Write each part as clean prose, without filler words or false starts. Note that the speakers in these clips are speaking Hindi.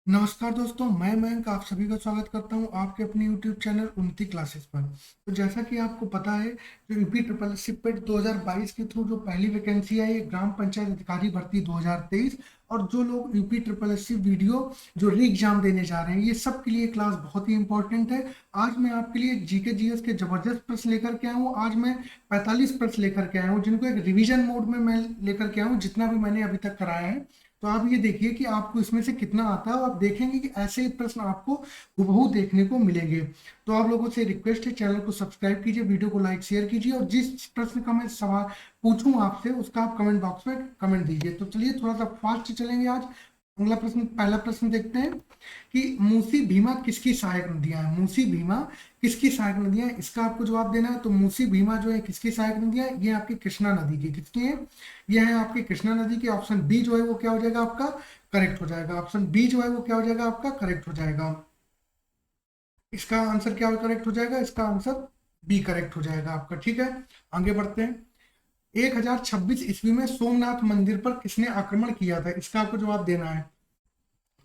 नमस्कार दोस्तों, मैं मयंक आप सभी का स्वागत करता हूं आपके अपने YouTube चैनल उन्नति क्लासेस पर। तो जैसा कि आपको पता है, जो यूपी ट्रिपल एस पेट 2022 के थ्रू जो पहली वैकेंसी आई है ग्राम पंचायत अधिकारी भर्ती 2023, और जो लोग यूपी ट्रिपल एस वीडियो जो री एग्जाम देने जा रहे हैं, ये सब के लिए क्लास बहुत ही इंपॉर्टेंट है। आज मैं आपके लिए जीके जीएस के जबरदस्त प्रश्न लेकर के आया हूँ। आज मैं 45 प्रश्न लेकर के आया हूँ, जिनको एक रिवीजन मोड में मैं लेकर के आया हूँ, जितना भी मैंने अभी तक कराया है। तो आप ये देखिए कि आपको इसमें से कितना आता है, और आप देखेंगे कि ऐसे ही प्रश्न आपको हूबहू देखने को मिलेंगे। तो आप लोगों से रिक्वेस्ट है, चैनल को सब्सक्राइब कीजिए, वीडियो को लाइक शेयर कीजिए, और जिस प्रश्न का मैं सवाल पूछूं आपसे उसका आप कमेंट बॉक्स में कमेंट दीजिए। तो चलिए थोड़ा सा फास्ट चलेंगे आज। अगला प्रश्न, पहला प्रश्न देखते हैं कि मूसी भीमा किसकी सहायक नदियां हैं। मूसी भीमा किसकी सहायक नदियां हैं, इसका आपको जवाब देना है। तो मूसी भीमा जो है किसकी सहायक नदियां हैं, ये आपकी कृष्णा नदी की। किसकी है? ये है आपकी कृष्णा नदी की। ऑप्शन बी जो है वो क्या हो जाएगा आपका? करेक्ट हो जाएगा। ऑप्शन बी जो है वो क्या हो जाएगा आपका? करेक्ट हो जाएगा। इसका आंसर क्या करेक्ट हो जाएगा? इसका आंसर बी करेक्ट हो जाएगा आपका। ठीक है, आगे बढ़ते हैं। 1026 ईस्वी में सोमनाथ मंदिर पर किसने आक्रमण किया था, इसका आपको जवाब देना है।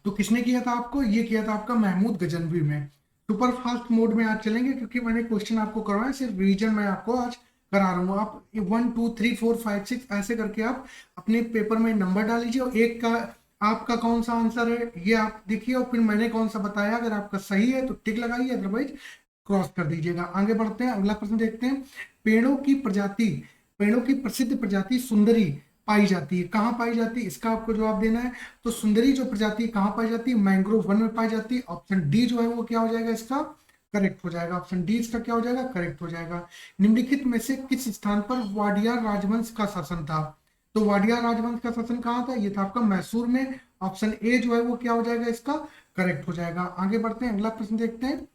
तो किसने किया था आपको? ये किया था आपका महमूद गजनवी में। सुपर फास्ट मोड में आज चलेंगे, क्योंकि मैंने क्वेश्चन आपको करवाया, सिर्फ रिवीजन मैं आपको आज करा रहा हूँ। आप 1 2 3 4 5 6 ऐसे करके आप अपने पेपर में नंबर डाल लीजिए, और एक का आपका कौन सा आंसर है ये आप देखिए, और फिर मैंने कौन सा बताया, अगर आपका सही है तो टिक लगाइए, अदरवाइज क्रॉस कर दीजिएगा। आगे बढ़ते हैं, अगला प्रश्न देखते हैं। पेड़ों की प्रजाति, पेड़ों की प्रसिद्ध प्रजाति सुंदरी पाई जाती है, कहाँ पाई जाती है, इसका आपको जवाब देना है। तो सुंदरी जो प्रजाति कहाँ पाई जाती है? मैंग्रोव वन में पाई जाती है। ऑप्शन डी जो है वो क्या हो जाएगा इसका? करेक्ट हो जाएगा। ऑप्शन डी इसका क्या हो जाएगा? करेक्ट हो जाएगा। निम्नलिखित में से किस स्थान पर वाडियार राजवंश का शासन था? तो वाडियार राजवंश का शासन कहाँ था? ये था आपका मैसूर में। ऑप्शन ए जो है वो क्या हो जाएगा इसका? करेक्ट हो जाएगा। आगे बढ़ते हैं, अगला प्रश्न देखते हैं।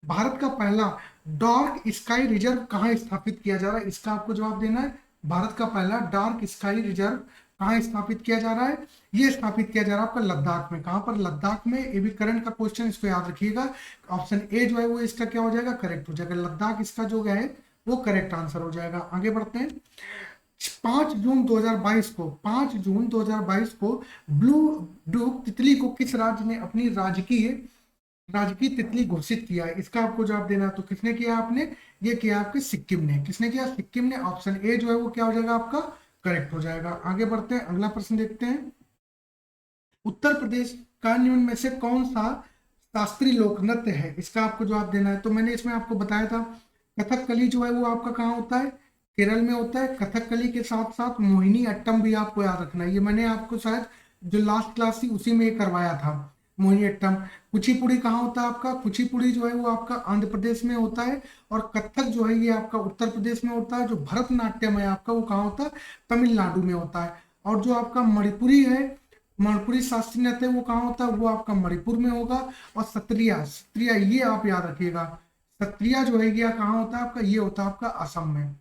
भारत का पहला डार्क स्काई रिजर्व कहाँ स्थापित किया जा रहा है, इसका आपको जवाब देना है। भारत का पहला डार्क स्काई रिजर्व कहाँ स्थापित किया जा रहा है? ये स्थापित किया जा रहा है आपका लद्दाख में। कहाँ पर? लद्दाख में। ये भी करंट का क्वेश्चन, इसको याद रखिएगा। ऑप्शन ए जो है वो इसका क्या हो जाएगा? करेक्ट हो जाएगा। लद्दाख इसका जो है वो करेक्ट आंसर हो जाएगा। आगे बढ़ते हैं। 5 जून 2022 को, 5 जून 2022 को ब्लू डूक तितली को किस राज्य ने अपनी राजकीय राजकीय तितली घोषित किया है, इसका आपको जवाब देना है। तो किसने किया? आपने ये किया आपके सिक्किम ने। किसने किया? सिक्किम ने। ऑप्शन ए जो है वो क्या हो जाएगा आपका? करेक्ट हो जाएगा। आगे बढ़ते हैं, अगला प्रश्न देखते हैं। उत्तर प्रदेश का निम्न में से कौन सा शास्त्रीय लोक नृत्य है, इसका आपको जवाब देना है। तो मैंने इसमें आपको बताया था, कथकली जो है वो आपका कहाँ होता है? केरल में होता है। कथकली के साथ साथ मोहिनी अट्टम भी आपको याद रखना है। ये मैंने आपको शायद जो लास्ट क्लास थी उसी में करवाया था, मोहिनी अट्टम। कुचिपुड़ी कहाँ होता है आपका? कुचिपुड़ी जो है वो आपका आंध्र प्रदेश में होता है। और कथक जो है ये आपका उत्तर प्रदेश में होता है। जो भरतनाट्यम है आपका वो कहाँ होता है? तमिलनाडु में होता है। और जो आपका मणिपुरी है, मणिपुरी शास्त्रीय नृत्य वो कहाँ होता है? वो आपका मणिपुर में होगा। और सत्रिया, सत्रिया ये आप याद रखिएगा। सत्रिया जो है ये कहाँ होता है आपका? ये होता है आपका असम में।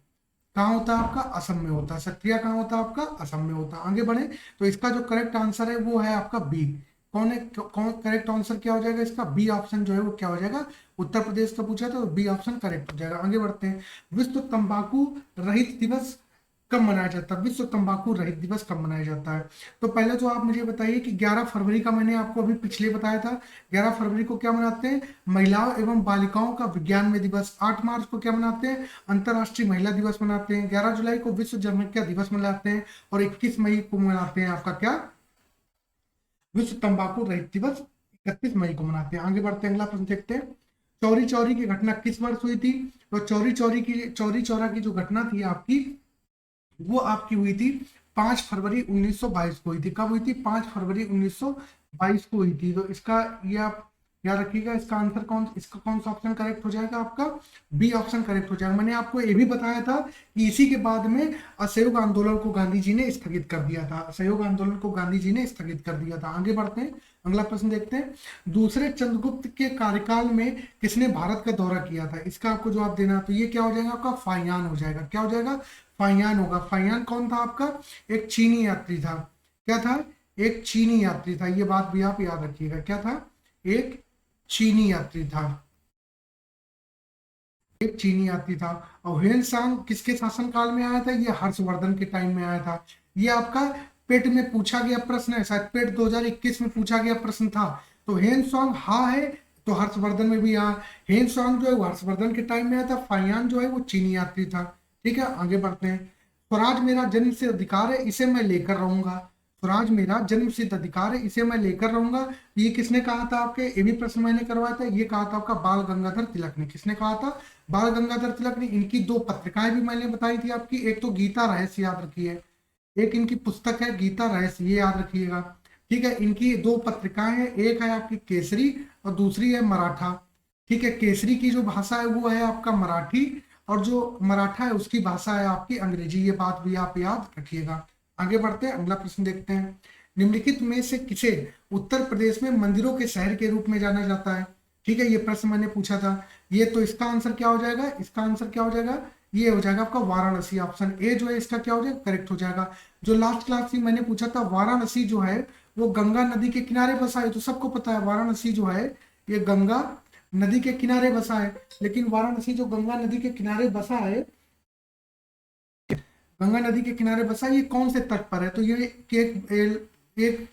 कहाँ होता है आपका? असम में होता है। सत्रिया कहाँ होता है आपका? असम में होता है। आगे बढ़े, तो इसका जो करेक्ट आंसर है वो है आपका बी। कौन है? कौन करेक्ट आंसर क्या हो जाएगा इसका? बी ऑप्शन जो है वो क्या हो जाएगा? उत्तर प्रदेश का पूछा था तो बी ऑप्शन करेक्ट हो जाएगा। आगे बढ़ते हैं। विश्व तंबाकू रहित दिवस कब मनाया जाता है? विश्व तंबाकू रहित दिवस कब मनाया जाता है? तो पहले तो आप मुझे बताइए कि 11 फरवरी का मैंने आपको अभी पिछले बताया था। 11 फरवरी को क्या मनाते हैं? महिलाओं एवं बालिकाओं का विज्ञान में दिवस। 8 मार्च को क्या मनाते हैं? अंतर्राष्ट्रीय महिला दिवस मनाते हैं। 11 जुलाई को विश्व जनसंख्या दिवस मनाते हैं। और 21 मई को मनाते हैं आपका क्या? विश्व तंबाकू रहित दिवस 31 मई को मनाते हैं। आगे बढ़ते हैं, अगला प्रश्न देखते हैं। चौरी चौरी की घटना किस वर्ष हुई थी? तो चौरी चौरा की जो घटना थी आपकी, वो आपकी हुई थी 5 फरवरी 1922 को हुई थी। कब हुई थी? 5 फरवरी 1922 को हुई थी। तो इसका ये आप याद रखिएगा। इसका आंसर इसका कौन सा ऑप्शन करेक्ट हो जाएगा आपका? बी ऑप्शन करेक्ट हो जाएगा। मैंने आपको ये भी बताया था कि इसी के बाद में असहयोग आंदोलन को गांधी जी ने स्थगित कर दिया था। असहयोग आंदोलन को गांधी जी ने स्थगित कर दिया था। आगे बढ़ते हैं, अगला प्रश्न देखते हैं। दूसरे चंद्रगुप्त के कार्यकाल में किसने भारत का दौरा किया था, इसका आपको जवाब देना है। तो ये क्या हो जाएगा आपका? फाइयान हो जाएगा। क्या हो जाएगा? फाइयान होगा। फाइयान कौन था आपका? एक चीनी यात्री था। क्या था? एक चीनी यात्री था। ये बात भी आप याद रखिएगा। क्या था? एक चीनी यात्री था। एक चीनी यात्री था। और ह्वेन सांग किसके शासनकाल में आया था? ये हर्षवर्धन के टाइम में आया था। ये आपका पेट में पूछा गया प्रश्न है, शायद पेट 2021 में पूछा गया प्रश्न था। तो हेन सॉन्ग हा है, तो हर्षवर्धन में भी हाँ। हेन सॉन्ग जो है वो हर्षवर्धन के टाइम में आया था। फाइयान जो है वो चीनी यात्री था। ठीक है, आगे बढ़ते हैं। स्वराज मेरा जन्म सिद्ध अधिकार है, इसे मैं लेकर रहूंगा। स्वराज मेरा जन्म सिद्ध अधिकार है, इसे मैं लेकर रहूंगा। ये किसने कहा था आपके, ये भी प्रश्न मैंने करवाया था। ये कहा था आपका बाल गंगाधर तिलक ने। किसने कहा था, बाल गंगाधर तिलक ने। इनकी दो पत्रिकाएं भी मैंने बताई थी आपकी, एक तो गीता रहस्य याद रखिए, एक इनकी पुस्तक है गीता रहस्य, ये याद रखिएगा। ठीक है, इनकी दो पत्रिकाएं हैं, एक है आपकी केसरी और दूसरी है मराठा। ठीक है, केसरी की जो भाषा है वो है आपका मराठी, और जो मराठा है उसकी भाषा है आपकी अंग्रेजी। ये बात भी आप याद रखिएगा। आगे बढ़ते हैं, अगला प्रश्न देखते हैं। निम्नलिखित में से किसे उत्तर प्रदेश में मंदिरों के शहर के रूप में जाना जाता है। ठीक है, ये प्रश्न मैंने पूछा था। ये तो इसका आंसर क्या हो जाएगा, इसका आंसर क्या हो जाएगा, ये हो जाएगा आपका वाराणसी। ऑप्शन ए जो है इसका क्या हो जाएगा, करेक्ट हो जाएगा। जो लास्ट क्लास में मैंने पूछा था, वाराणसी जो है वो गंगा नदी के किनारे बसा है, तो सबको पता है वाराणसी जो है ये गंगा नदी के किनारे बसा है। लेकिन वाराणसी जो गंगा नदी के किनारे बसा है, गंगा नदी के किनारे बसा है, ये कौन से तट पर है, तो ये एक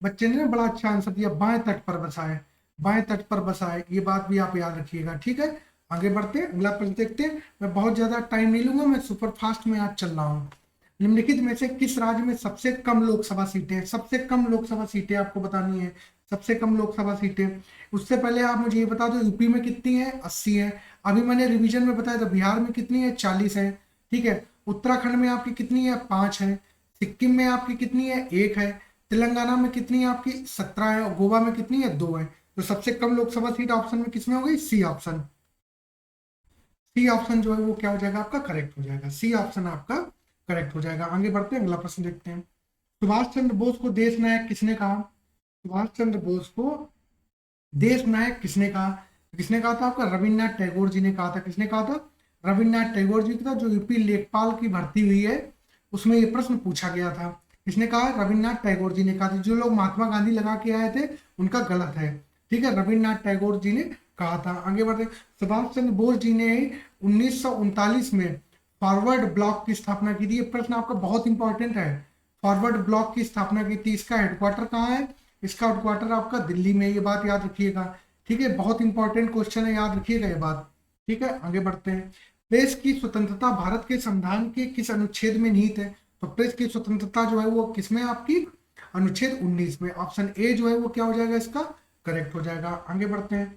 बच्चे ने ना बड़ा अच्छा आंसर दिया, बाएं तट पर बसा है, बाएं तट पर बसा है। ये बात भी आप याद रखिएगा। ठीक है, आगे बढ़ते हैं, अगला प्रश्न देखते हैं। मैं बहुत ज्यादा टाइम नहीं लूंगा, मैं सुपर फास्ट में आज चल रहा हूँ। निम्नलिखित में से किस राज्य में सबसे कम लोकसभा सीटें हैं, सबसे कम लोकसभा सीटें आपको बतानी है, सबसे कम लोकसभा सीटें। उससे पहले आप मुझे ये बता दो, यूपी में कितनी है, 80 है। अभी मैंने रिवीजन में बताया था, बिहार में कितनी है, 40 है। ठीक है, उत्तराखंड में आपकी कितनी है, 5 है। सिक्किम में आपकी कितनी है, 1 है। तेलंगाना में कितनी है आपकी, 17 है। और गोवा में कितनी है, 2 है। तो सबसे कम लोकसभा सीट ऑप्शन में किसमें हो गई, सी ऑप्शन। सी ऑप्शन जो है वो क्या हो जाएगा आपका, करेक्ट हो जाएगा। सी ऑप्शन आपका करेक्ट हो जाएगा। आगे बढ़ते हैं, अगला प्रश्न देखते हैं। सुभाष चंद्र बोस को देश नायक किसने कहा, सुभाष चंद्र बोस को देश नायक किसने कहा, किसने कहा था आपका, रविन्द्रनाथ टैगोर जी ने कहा था। किसने कहा था, रविन्द्रनाथ टैगोर जी का। जो यूपी लेखपाल की भर्ती हुई है उसमें ये प्रश्न पूछा गया था। किसने कहा, रविन्द्रनाथ टैगोर जी ने कहा था। जो लोग महात्मा गांधी लगा के आए थे उनका गलत है। ठीक है, रविन्द्रनाथ टैगोर जी ने कहा था। आगे बढ़ते, सुभाष चंद्र बोस जी ने 1939 में फॉरवर्ड ब्लॉक की स्थापना की थी। ये प्रश्न आपका बहुत इंपॉर्टेंट है। फॉरवर्ड ब्लॉक की स्थापना की थी, इसका हेडक्वार्टर कहाँ है, इसका हेडक्वार्टर आपका दिल्ली में। ये बात याद रखिएगा। ठीक है, बहुत इंपॉर्टेंट क्वेश्चन है, याद रखिएगा ये बात। ठीक है, आगे बढ़ते हैं। प्रेस की स्वतंत्रता भारत के संविधान के किस अनुच्छेद में निहित है, तो प्रेस की स्वतंत्रता जो है वो किसमें आपकी, अनुच्छेद 19 में। ऑप्शन ए जो है वो क्या हो जाएगा, इसका करेक्ट हो जाएगा। आगे बढ़ते हैं।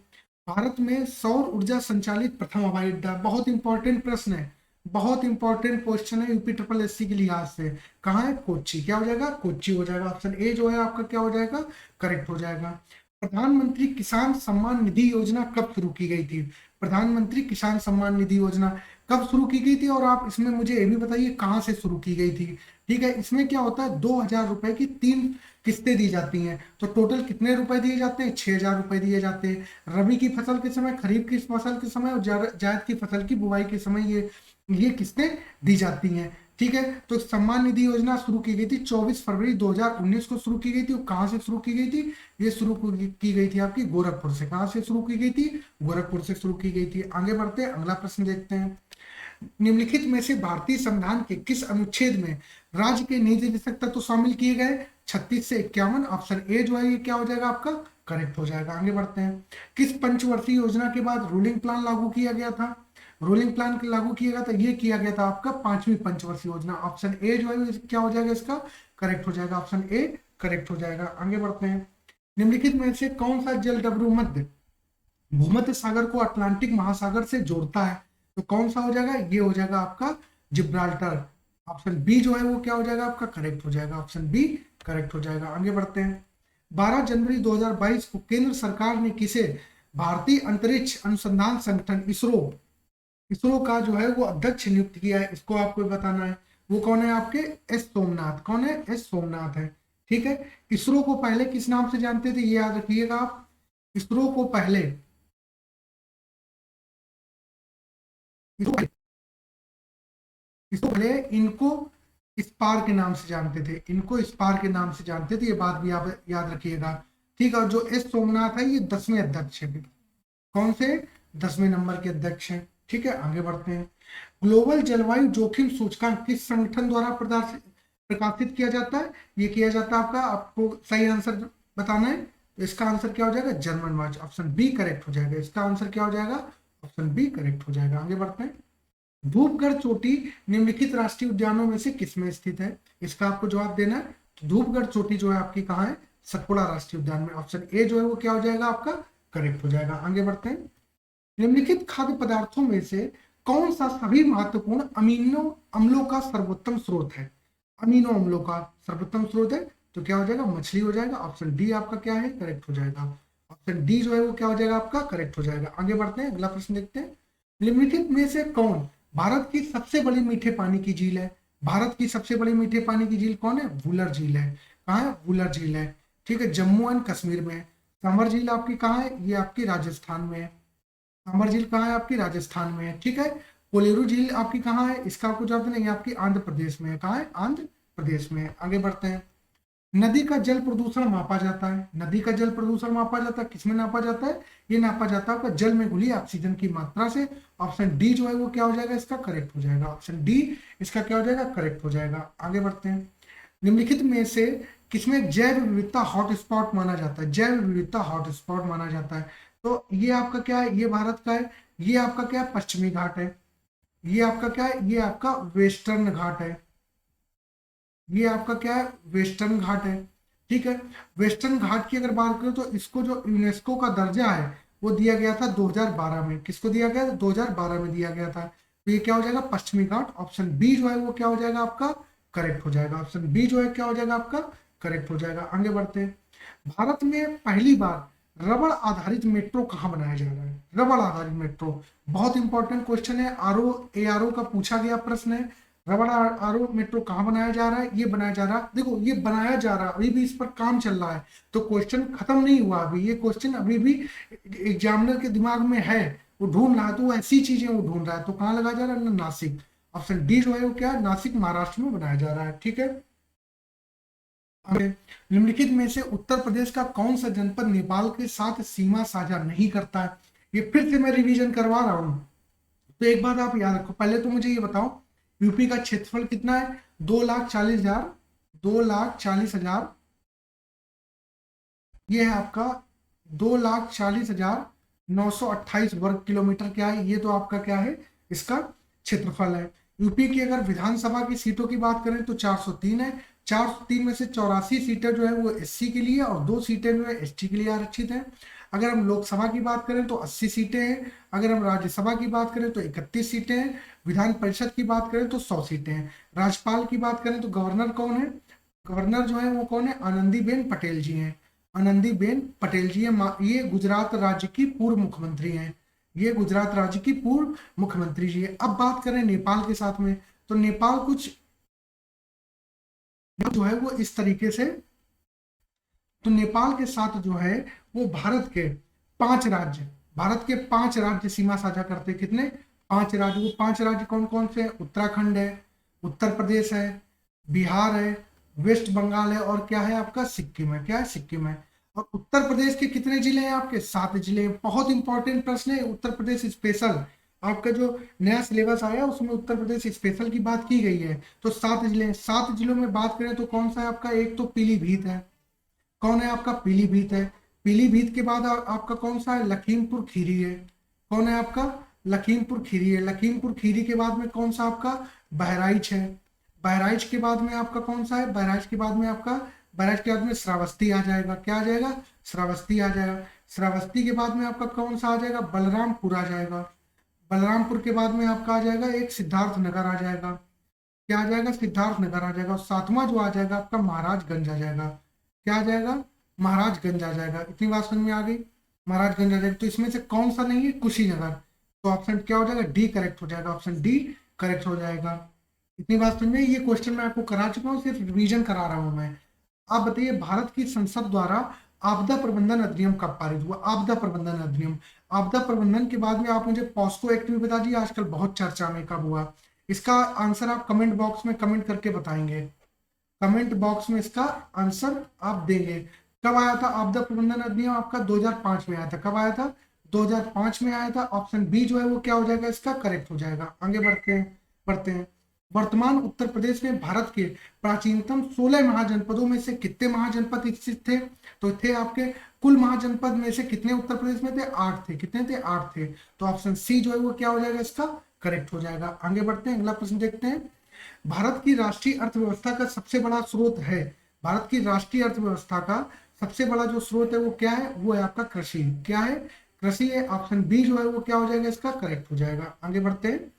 भारत में सौर ऊर्जा संचालित प्रथम हवाई अड्डा, बहुत इंपॉर्टेंट प्रश्न है, बहुत इंपॉर्टेंट क्वेश्चन है यूपी ट्रिपल एससी के लिहाज से। कहाँ है, कोच्चि। क्या हो जाएगा, कोच्चि हो जाएगा। ऑप्शन ए जो है आपका क्या हो जाएगा, करेक्ट हो जाएगा। प्रधानमंत्री किसान सम्मान निधि योजना कब शुरू की गई थी, प्रधानमंत्री किसान सम्मान निधि योजना कब शुरू की गई थी, और आप इसमें मुझे ये भी बताइए कहाँ से शुरू की गई थी। ठीक है, इसमें क्या होता है, 2,000 रुपए की 3 किस्तें दी जाती हैं। तो टोटल कितने रुपए दिए जाते हैं, 6,000 रुपए दिए जाते हैं। रबी की फसल के समय, खरीफ की फसल के समय और जायद की फसल की बुआई के समय ये किस्तें दी जाती हैं। ठीक है, तो सम्मान निधि योजना शुरू की गई थी 24 फरवरी 2019 को शुरू की गई थी। कहाँ से शुरू की गई थी, ये शुरू की गई थी आपकी गोरखपुर से। कहाँ से शुरू की गई थी, गोरखपुर से शुरू की गई थी। आगे बढ़ते हैं, अगला प्रश्न देखते हैं। निम्नलिखित में से भारतीय संविधान के किस अनुच्छेद में राज्य के निजी निषेध तत्व शामिल किए गए, 36 से 51। ऑप्शन ए जो है ये क्या हो जाएगा आपका, करेक्ट हो जाएगा। आगे बढ़ते हैं। किस पंचवर्षीय योजना के बाद रूलिंग प्लान लागू किया गया था, रूलिंग प्लान लागू किया गया था, ये किया गया था आपका 5वीं पंचवर्षीय योजना। ऑप्शन ए जो है क्या हो जाएगा, इसका करेक्ट हो जाएगा। ऑप्शन ए करेक्ट हो जाएगा। आगे बढ़ते हैं। निम्नलिखित में से कौन सा जल डबरू मध्य भूमध्य सागर को अटलांटिक महासागर से जोड़ता है, तो कौन सा हो जाएगा, ये हो जाएगा आपका जिब्राल्टर। ऑप्शन बी जो है वो क्या हो जाएगा आपका, करेक्ट हो जाएगा। ऑप्शन बी करेक्ट हो जाएगा। आगे बढ़ते हैं। 12 जनवरी 2022 को केंद्र सरकार ने किसे भारतीय अंतरिक्ष अनुसंधान संगठन इसरो का जो है वो अध्यक्ष नियुक्त किया है, इसको आपको बताना है। वो कौन है आपके, एस सोमनाथ। कौन है, एस सोमनाथ है। ठीक है, इसरो को पहले किस नाम से जानते थे, ये याद रखिएगा आप। इसरो को पहले इसको पहले इनको स्पार के नाम से जानते थे, इनको स्पार के नाम से जानते थे। ये बात भी आप याद रखिएगा। ठीक है, और जो एस सोमनाथ है ये 10वें अध्यक्ष है। कौन से, 10वें नंबर के अध्यक्ष हैं। ठीक है, आगे बढ़ते हैं। ग्लोबल जलवायु जोखिम सूचकांक किस संगठन द्वारा प्रकाशित किया जाता है, ये किया जाता है आपका, आपको सही आंसर बताना है, तो इसका आंसर क्या हो जाएगा, German watch, option B correct हो जाएगा। इसका आंसर क्या हो जाएगा, ऑप्शन बी करेक्ट हो जाएगा। आगे बढ़ते हैं। धूपगढ़ चोटी निम्नलिखित राष्ट्रीय उद्यानों में से किसमें स्थित है, इसका आपको जवाब देना है। तो धूपगढ़ चोटी जो है आपकी कहाँ है, सतपुड़ा राष्ट्रीय उद्यान में, ऑप्शन ए जो है वो क्या हो जाएगा आपका, करेक्ट हो जाएगा। आगे बढ़ते हैं। निम्नलिखित खाद्य पदार्थों में से कौन सा सभी महत्वपूर्ण अमीनो अम्लों का सर्वोत्तम स्रोत है, अमीनो अम्लों का सर्वोत्तम स्रोत है, तो क्या हो जाएगा, मछली हो जाएगा। ऑप्शन डी आपका क्या है, करेक्ट हो जाएगा। ऑप्शन डी जो है वो क्या हो जाएगा आपका, करेक्ट हो जाएगा। आगे बढ़ते हैं, अगला प्रश्न देखते हैं। निम्नलिखित में से कौन भारत की सबसे बड़ी मीठे पानी की झील है, भारत की सबसे बड़ी मीठे पानी की झील कौन है, वुलर झील है। कहाँ है, वुलर झील है, ठीक है, जम्मू एंड कश्मीर में है। सांभर झील आपकी कहाँ है, ये आपकी राजस्थान में है। सांभर झील कहाँ है, आपकी राजस्थान में है, ठीक है। कोलेरू झील आपकी कहाँ है, इसका आपको जवाब देना है, ये आपकी आंध्र प्रदेश में है। कहाँ है, आंध्र प्रदेश में है। आगे बढ़ते हैं। नदी का जल प्रदूषण मापा जाता है, नदी का जल प्रदूषण मापा जाता है, किसमें नापा जाता है, ये नापा जाता है आपका जल में घुली ऑक्सीजन की मात्रा से। ऑप्शन डी जो है वो क्या हो जाएगा, इसका करेक्ट हो जाएगा। ऑप्शन डी इसका क्या हो जाएगा, करेक्ट हो जाएगा। आगे बढ़ते हैं। निम्नलिखित में से किसमें जैव विविधता हॉटस्पॉट माना जाता है, जैव विविधता हॉटस्पॉट माना जाता है, तो ये आपका क्या है, ये भारत का है। ये आपका क्या है, पश्चिमी घाट है। ये आपका क्या है, ये आपका वेस्टर्न घाट है। ये आपका क्या है, वेस्टर्न घाट है, ठीक है। वेस्टर्न घाट की अगर बात करें तो इसको जो यूनेस्को का दर्जा है वो दिया गया था 2012 में। किसको दिया गया था, 2012 में दिया गया था। तो ये क्या हो जाएगा, पश्चिमी घाट। ऑप्शन बी जो है वो क्या हो जाएगा आपका, करेक्ट हो जाएगा। ऑप्शन बी जो है क्या हो जाएगा आपका, करेक्ट हो जाएगा। आगे बढ़ते हैं। भारत में पहली बार रबड़ आधारित मेट्रो कहाँ बनाया जा रहा है, रबड़ आधारित मेट्रो, बहुत इंपॉर्टेंट क्वेश्चन है, आरओ का पूछा गया प्रश्न है। रबड़ आरओ मेट्रो कहाँ बनाया जा रहा है, ये बनाया जा रहा है, देखो ये बनाया जा रहा है, अभी भी इस पर काम चल रहा है, तो क्वेश्चन खत्म नहीं हुआ अभी, ये क्वेश्चन अभी भी एग्जामिनर के दिमाग में है, वो ढूंढ रहा है, तो वो ऐसी चीजें वो ढूंढ रहा है। तो कहाँ लगाया जा रहा है, नासिक। ऑप्शन डी जो है वो क्या है, नासिक महाराष्ट्र में बनाया जा रहा है, ठीक है। निम्नलिखित में से उत्तर प्रदेश का कौन सा जनपद नेपाल के साथ सीमा साझा नहीं करता है, ये फिर से मैं रिवीजन करवा रहा हूं, तो एक बात आप याद रखो। पहले तो मुझे ये बताओ, यूपी का क्षेत्रफल कितना है, 2,40,000, 2,40,000, ये है आपका 2,40,928 वर्ग किलोमीटर, क्या है ये, तो आपका क्या है, इसका क्षेत्रफल है। यूपी की अगर विधानसभा की सीटों की बात करें तो 403 है। 403 में से 84 सीटें जो है वो एससी के लिए और 2 सीटें जो है एसटी के लिए आरक्षित हैं। अगर हम लोकसभा की बात करें तो 80 सीटें हैं। अगर हम राज्यसभा की बात करें तो 31 सीटें हैं। विधान परिषद की बात करें तो 100 सीटें हैं। राज्यपाल की बात करें तो गवर्नर कौन है, गवर्नर जो है वो कौन है, आनंदीबेन पटेल जी हैं। आनंदीबेन पटेल जी है, ये गुजरात राज्य की पूर्व मुख्यमंत्री हैं, ये गुजरात राज्य की पूर्व मुख्यमंत्री जी है। अब बात करें नेपाल के साथ में, तो नेपाल कुछ जो है वो इस तरीके से, तो नेपाल के साथ जो है वो भारत के 5 राज्य, भारत के 5 राज्य सीमा साझा करते हैं। कितने, 5 राज्य। वो 5 राज्य कौन कौन से हैं, उत्तराखंड है, उत्तर प्रदेश है, बिहार है, वेस्ट बंगाल है, और क्या है आपका, सिक्किम है। क्या है, सिक्किम है। और उत्तर प्रदेश के कितने जिले हैं आपके, 7 जिले हैं। बहुत इंपॉर्टेंट प्रश्न है, उत्तर प्रदेश स्पेशल, आपका जो नया सिलेबस आया उसमें उत्तर प्रदेश स्पेशल की बात की गई है। तो 7 जिले, 7 जिलों में बात करें तो कौन सा है आपका, एक तो पीलीभीत है। कौन है आपका, पीलीभीत है। पीलीभीत के बाद आपका कौन सा है, लखीमपुर खीरी है। कौन है आपका, लखीमपुर खीरी है। लखीमपुर खीरी के बाद में कौन सा आपका, बहराइच है। बहराइच के बाद में आपका कौन सा है, बहराइच के बाद में आपका, बहराइच के बाद में श्रावस्ती आ जाएगा। क्या आ जाएगा, श्रावस्ती आ जाएगा। श्रावस्ती के बाद में आपका कौन सा आ जाएगा, बलरामपुर आ जाएगा। बलरामपुर के बाद में आपका आ जाएगा एक सिद्धार्थ नगर आ जाएगा। क्या आ जाएगा, सिद्धार्थ नगर आ जाएगा। और 7वां जो आ जाएगा आपका महाराजगंज आ जाएगा। क्या आ जाएगा, महाराजगंज आ जाएगा। इतनी बात समझ में आ गई, महाराजगंज आ जाएगा। तो इसमें से कौन सा नहीं है, कुशीनगर, तो ऑप्शन क्या हो जाएगा, डी करेक्ट हो जाएगा। ऑप्शन डी करेक्ट हो जाएगा। इतनी बात समझ में, ये क्वेश्चन मैं आपको करा चुका हूँ, सिर्फ रिवीजन करा रहा हूँ मैं। आप बताइए, भारत की संसद द्वारा आपदा प्रबंधन अधिनियम कब पारित हुआ, आपदा प्रबंधन अधिनियम। आपदा प्रबंधन के बाद में आप मुझे पॉस्को एक्ट भी बता दीजिए, आजकल बहुत चर्चा में, कब हुआ। इसका आंसर आप कमेंट बॉक्स में कमेंट करके बताएंगे, कमेंट बॉक्स में इसका आंसर आप देंगे। कब आया था आपदा प्रबंधन अधिनियम, आपका 2005 में आया था। कब आया था, 2005 में आया था। ऑप्शन बी जो है वो क्या हो जाएगा, इसका करेक्ट हो जाएगा। आगे बढ़ते हैं, वर्तमान उत्तर प्रदेश में भारत के प्राचीनतम 16 महाजनपदों में से कितने महाजनपद स्थित थे? तो थे आपके कुल महाजनपद में से कितने उत्तर प्रदेश में थे? 8 थे। कितने थे? 8 थे। तो ऑप्शन सी जो है वो क्या हो जाएगा इसका? करेक्ट हो जाएगा। आगे बढ़ते हैं, अगला प्रश्न देखते हैं। भारत की राष्ट्रीय अर्थव्यवस्था का सबसे बड़ा स्रोत है, भारत की राष्ट्रीय अर्थव्यवस्था का सबसे बड़ा जो स्रोत है वो क्या है? वो है आपका कृषि। क्या है? कृषि है। ऑप्शन बी जो है वो क्या हो जाएगा इसका? करेक्ट हो जाएगा। आगे बढ़ते हैं।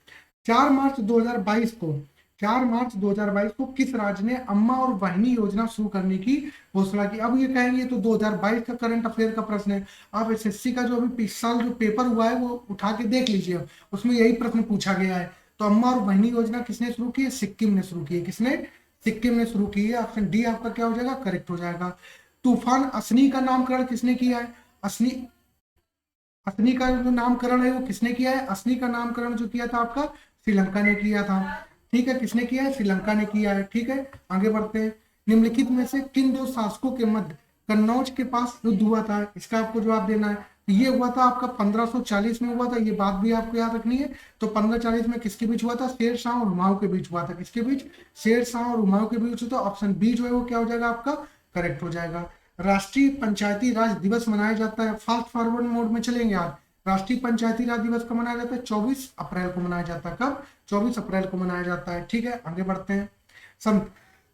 4 मार्च 2022 को 4 मार्च 2022 को किस राज्य ने अम्मा और वाहिनी योजना शुरू करने की घोषणा की? अब ये कहेंगे तो 2022 का करंट अफेयर का प्रश्न है। आप एसएससी का जो अभी इस साल जो पेपर हुआ है वो उठा के देख लीजिए, उसमें यही प्रश्न पूछा गया है। तो अम्मा और वाहिनी योजना किसने शुरू की है? सिक्किम ने शुरू की है। किसने? सिक्किम ने शुरू की है। ऑप्शन डी आपका क्या हो जाएगा? करेक्ट हो जाएगा। तूफान असनी का नामकरण किसने किया है? असनी असनी का जो नामकरण है वो किसने किया है? असनी का नामकरण जो किया था आपका श्रीलंका ने किया था। ठीक है, किसने किया है? श्रीलंका ने किया है। ठीक है, आगे बढ़ते हैं। निम्नलिखित में से किन दो शासकों के मध्य कन्नौज के पास युद्ध हुआ था? इसका आपको जवाब देना है। ये हुआ था आपका 1540 में हुआ था, ये बात भी आपको याद रखनी है। तो 1540 में किसके बीच हुआ था? शेर शाह और हुमायूं के बीच हुआ था। किसके बीच? शेर शाह और हुमायूं के बीच हुआ था। ऑप्शन बी जो है वो क्या हो जाएगा आपका? करेक्ट हो जाएगा। राष्ट्रीय पंचायती राज दिवस मनाया जाता है, फास्ट फॉरवर्ड मोड में चलेंगे आज। राष्ट्रीय पंचायती राज दिवस कब मनाया जाता है? 24 अप्रैल को मनाया जाता है। कब? 24 अप्रैल को मनाया जाता है। ठीक है, आगे बढ़ते हैं।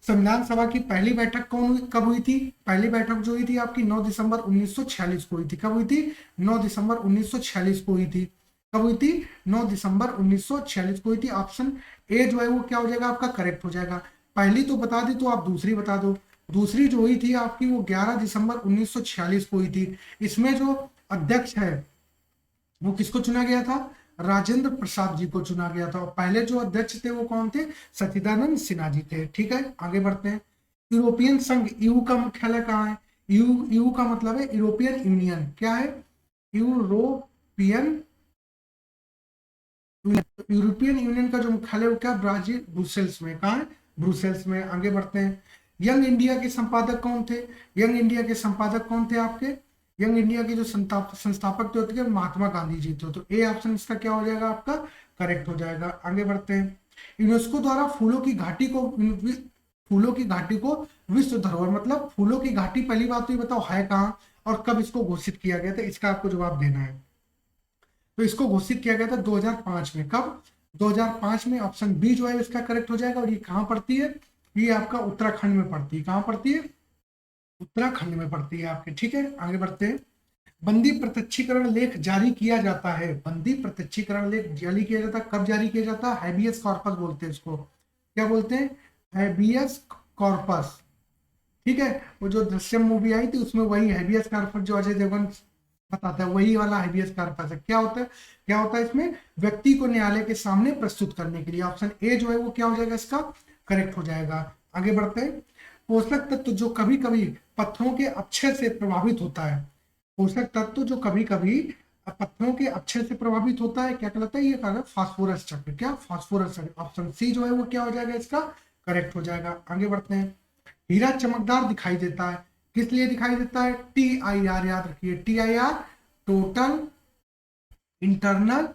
संविधान सभा की पहली बैठक कब हुई थी? पहली बैठक जो हुई थी आपकी 9 दिसंबर 1946 को हुई थी। कब हुई थी? 9 दिसंबर 1946 को हुई थी। कब हुई थी? 9 दिसंबर 1946 को हुई थी। ऑप्शन ए जो है वो क्या हो जाएगा आपका? करेक्ट हो जाएगा। पहली तो बता दी तो आप दूसरी बता दो। दूसरी जो हुई थी आपकी वो 11 दिसंबर 1946 को हुई थी। इसमें जो अध्यक्ष है वो किसको चुना गया था? राजेंद्र प्रसाद जी को चुना गया था। और पहले जो अध्यक्ष थे वो कौन थे? सच्चिदानंद सिन्हा जी थे। ठीक है, आगे बढ़ते हैं। यूरोपियन संघ ईयू का मुख्यालय कहाँ है? ईयू का मतलब है यूरोपियन यूनियन। क्या है? यूरोपियन यूरोपियन यूनियन का जो मुख्यालय वो क्या? ब्राजील, ब्रुसेल्स में। कहाँ है? ब्रुसेल्स में। आगे बढ़ते हैं। यंग इंडिया के संपादक कौन थे? यंग इंडिया के संपादक कौन थे आपके? यंग इंडिया के जो संस्थापक तो होते हैं महात्मा गांधी जी थे। तो ए ऑप्शन इसका क्या हो जाएगा आपका? करेक्ट हो जाएगा। आगे बढ़ते हैं। यूनेस्को द्वारा फूलों की घाटी को विश्व धरोहर, मतलब फूलों की घाटी पहली बात तो ये बताओ है कहाँ और कब इसको घोषित किया गया था? इसका आपको जवाब देना है। तो इसको घोषित किया गया था 2005 में। कब? 2005 में। ऑप्शन बी जो है इसका करेक्ट हो जाएगा। और ये कहाँ पड़ती है? ये आपका उत्तराखंड में पड़ती है। कहाँ पड़ती है? उत्तराखंड में पड़ती है आपके। ठीक है, आगे बढ़ते हैं। बंदी प्रत्यक्षीकरण लेख जारी किया जाता है। बंदी प्रत्यक्षीकरण लेख जारी किया जाता है कब? जारी किया जाता है? हैबियस कॉर्पस बोलते हैं इसको। क्या बोलते हैं? Habeas corpus. ठीक है, वो जो दृश्यम मूवी आई थी उसमें वही हैबियस कॉर्पस जो अजय देवगन बताता है वही वाला हैबियस कॉर्पस है। क्या होता है? क्या होता है इसमें? व्यक्ति को न्यायालय के सामने प्रस्तुत करने के लिए। ऑप्शन ए जो है वो क्या हो जाएगा इसका? करेक्ट हो जाएगा। आगे बढ़ते हैं। पोषक तत्व जो कभी कभी पत्थरों के अक्षय से प्रभावित होता है, पोषक तत्व जो कभी कभी पत्थरों के अक्षय से प्रभावित होता है, क्या कहलाता है? ये कहलाता है फास्फोरस चक्र। क्या? फास्फोरस चक्र। ऑप्शन सी जो है वो क्या हो जाएगा इसका? करेक्ट हो जाएगा। आगे बढ़ते हैं। हीरा चमकदार दिखाई देता है, किस लिए दिखाई देता है? TIR याद रखिए। TIR टोटल इंटरनल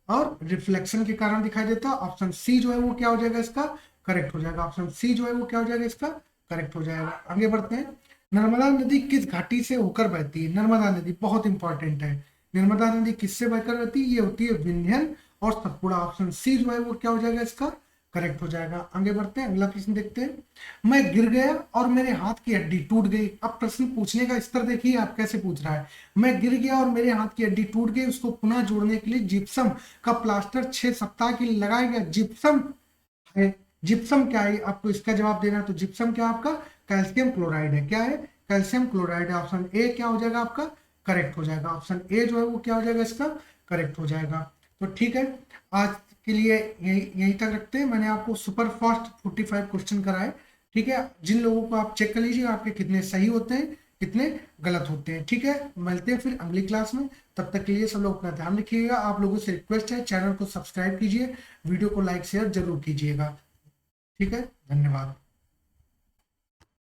और रिफ्लेक्शन के कारण दिखाई देता है। ऑप्शन सी जो है वो क्या हो जाएगा इसका? करेक्ट हो जाएगा। ऑप्शन सी जो है वो क्या हो जाएगा इसका? करेक्ट हो जाएगा। आगे बढ़ते हैं। नर्मदा नदी किस घाटी से होकर बहती है? नर्मदा नदी बहुत इंपॉर्टेंट है। नर्मदा नदी किससे बहकर बहती है? ये होती है विंध्यन और सतपुड़ा। ऑप्शन सी जो है वो क्या हो जाएगा इसका? करेक्ट हो जाएगा। आगे बढ़ते हैं, अगला प्रश्न देखते हैं। मैं गिर गया और मेरे हाथ की हड्डी टूट गई। अब प्रश्न पूछने का स्तर देखिए आप कैसे पूछ रहा है। मैं गिर गया और मेरे हाथ की हड्डी टूट गई, उसको पुनः जोड़ने के लिए जिप्सम का प्लास्टर 6 सप्ताह के लिए लगाया गया। जिप्सम है। जिप्सम क्या है आपको इसका जवाब देना है। तो जिप्सम क्या आपका? कैल्शियम क्लोराइड है। क्या है? कैल्शियम क्लोराइड है। ऑप्शन ए क्या हो जाएगा आपका? करेक्ट हो जाएगा। ऑप्शन ए जो है वो क्या हो जाएगा इसका? करेक्ट हो जाएगा। तो ठीक है, आज के लिए यही तक रखते हैं। मैंने आपको सुपर फास्ट 45 क्वेश्चन कराए। ठीक है, जिन लोगों को आप चेक कर लीजिए आपके कितने सही होते हैं कितने गलत होते हैं। ठीक है, मिलते हैं फिर अगली क्लास में। तब तक के लिए सब लोग अपना ध्यान रखिएगा। आप लोगों से रिक्वेस्ट है चैनल को सब्सक्राइब कीजिए, वीडियो को लाइक शेयर जरूर कीजिएगा। ठीक है, धन्यवाद।